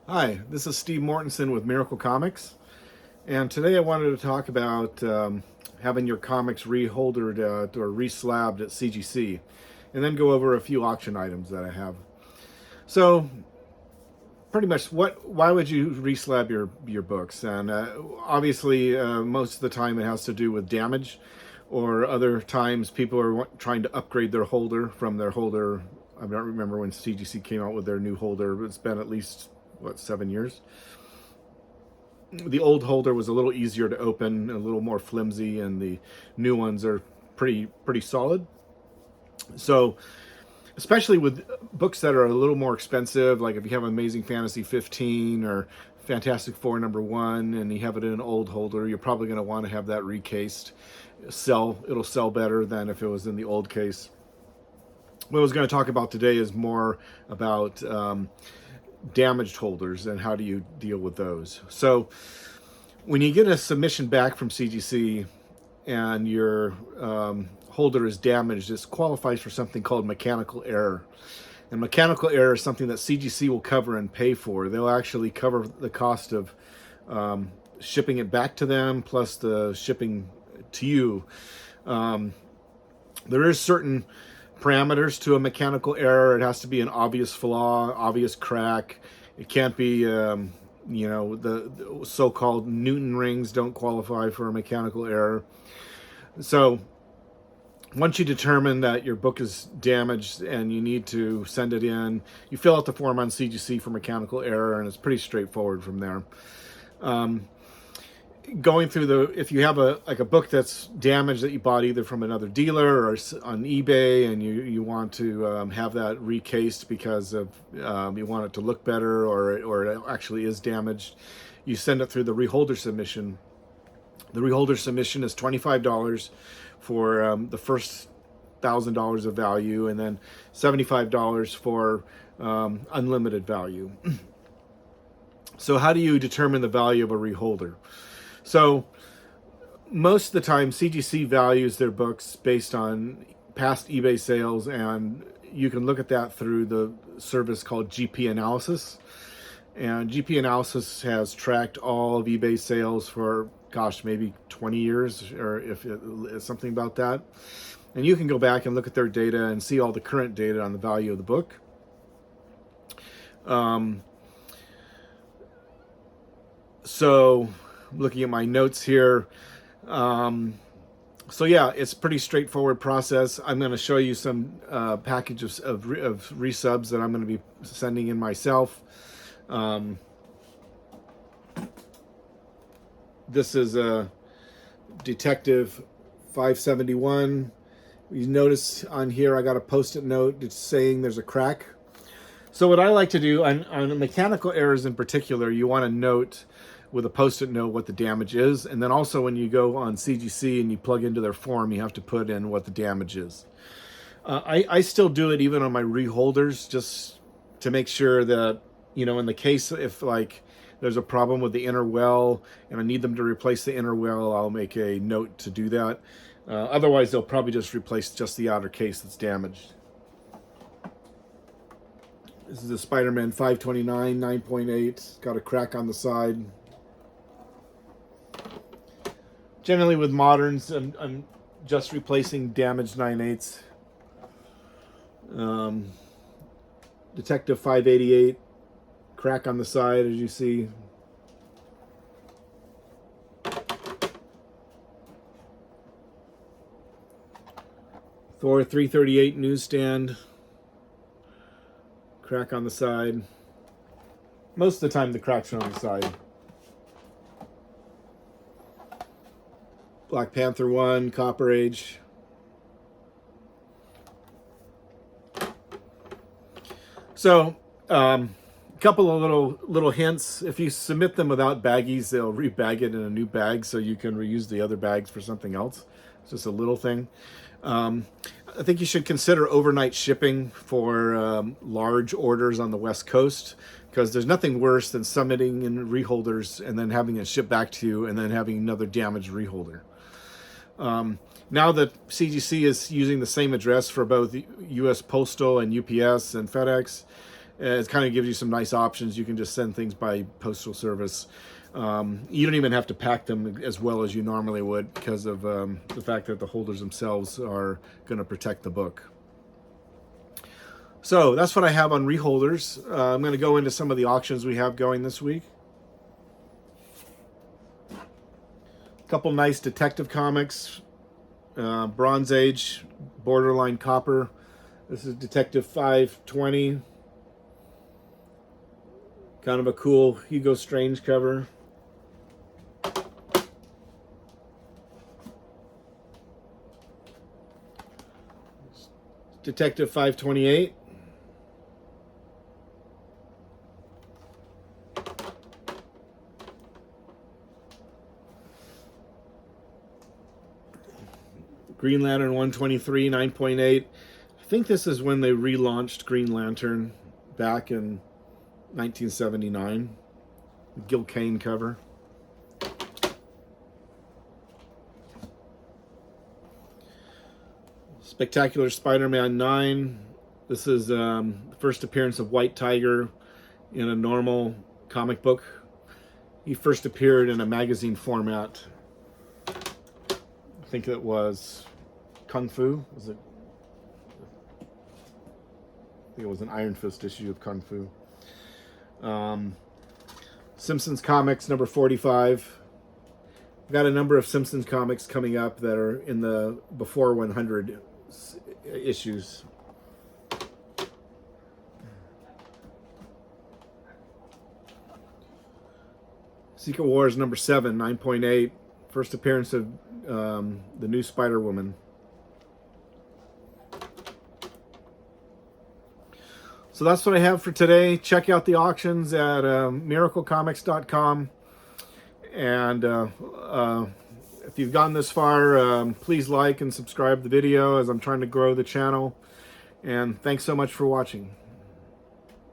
Hi, this is Steve Mortensen with Miracle Comics, and today I wanted to talk about having your comics reholdered or reslabbed at CGC, and then go over a few auction items that I have. So, pretty much, why would you reslab your books? And obviously, most of the time it has to do with damage, or other times people are trying to upgrade their holder from their holder. I don't remember when CGC came out with their new holder. It's been at least 7 years. The old holder was a little easier to open, a little more flimsy, and the new ones are pretty solid. So, especially with books that are a little more expensive, like if you have Amazing Fantasy 15 or Fantastic Four #1 and you have it in an old holder, you're probably going to want to have that recased. It'll sell better than if it was in the old case. What I was going to talk about today is more about damaged holders and how do you deal with those. So when you get a submission back from CGC and your holder is damaged, it qualifies for something called mechanical error. And mechanical error is something that CGC will cover and pay for. They'll actually cover the cost of shipping it back to them, plus the shipping to you. There is certain parameters to a mechanical error. It has to be an obvious flaw, obvious crack. It can't be, the so-called Newton rings don't qualify for a mechanical error. So once you determine that your book is damaged and you need to send it in, you fill out the form on CGC for mechanical error, and it's pretty straightforward from there. Going through if you have a book that's damaged that you bought either from another dealer or on eBay, and you want to have that recased because of you want it to look better, or it actually is damaged, you send it through the Reholder submission. The Reholder submission is $25 for the first $1,000 of value, and then $75 for unlimited value. So how do you determine the value of a reholder? So most of the time, CGC values their books based on past eBay sales, and you can look at that through the service called GP Analysis. And GP Analysis has tracked all of eBay sales for, maybe 20 years, or if it's something about that. And you can go back and look at their data and see all the current data on the value of the book. So looking at my notes here. So yeah, it's a pretty straightforward process. I'm going to show you some packages of resubs that I'm going to be sending in myself. This is a Detective 571. You notice on here I got a post-it note that's saying there's a crack. So what I like to do on mechanical errors in particular, you want to note with a post-it note what the damage is, and then also when you go on CGC and you plug into their form, you have to put in what the damage is. I still do it even on my reholders, just to make sure that, in the case if there's a problem with the inner well and I need them to replace the inner well, I'll make a note to do that. Otherwise, they'll probably just replace just the outer case that's damaged. This is a Spider-Man 529 9.8. Got a crack on the side. Generally with moderns, I'm just replacing damaged 9/8. Detective 588, crack on the side, as you see. Thor 338 newsstand, crack on the side. Most of the time the cracks are on the side. Black Panther 1, Copper Age. So, a couple of little hints. If you submit them without baggies, they'll rebag it in a new bag so you can reuse the other bags for something else. It's just a little thing. I think you should consider overnight shipping for large orders on the West Coast, because there's nothing worse than submitting in reholders and then having it shipped back to you and then having another damaged reholder. Now that CGC is using the same address for both US Postal and UPS and FedEx, It kind of gives you some nice options. You can just send things by postal service. You don't even have to pack them as well as you normally would because of the fact that the holders themselves are going to protect the book. So that's what I have on Reholders. I'm going to go into some of the auctions we have going this week. A couple nice Detective Comics, Bronze Age, borderline copper. This is Detective 520. Kind of a cool Hugo Strange cover. Detective 528. Green Lantern 123, 9.8. I think this is when they relaunched Green Lantern back in 1979. The Gil Kane cover. Spectacular Spider-Man 9. This is the first appearance of White Tiger in a normal comic book. He first appeared in a magazine format. I think it was Kung Fu. Was it? I think it was an Iron Fist issue of Kung Fu. Simpsons Comics number 45. We've got a number of Simpsons comics coming up that are in the before 100 issues. Secret Wars number 7, 9.8. First appearance of the new Spider-Woman. So that's what I have for today. Check out the auctions at miraclecomics.com. And if you've gotten this far, please like and subscribe the video as I'm trying to grow the channel. And thanks so much for watching.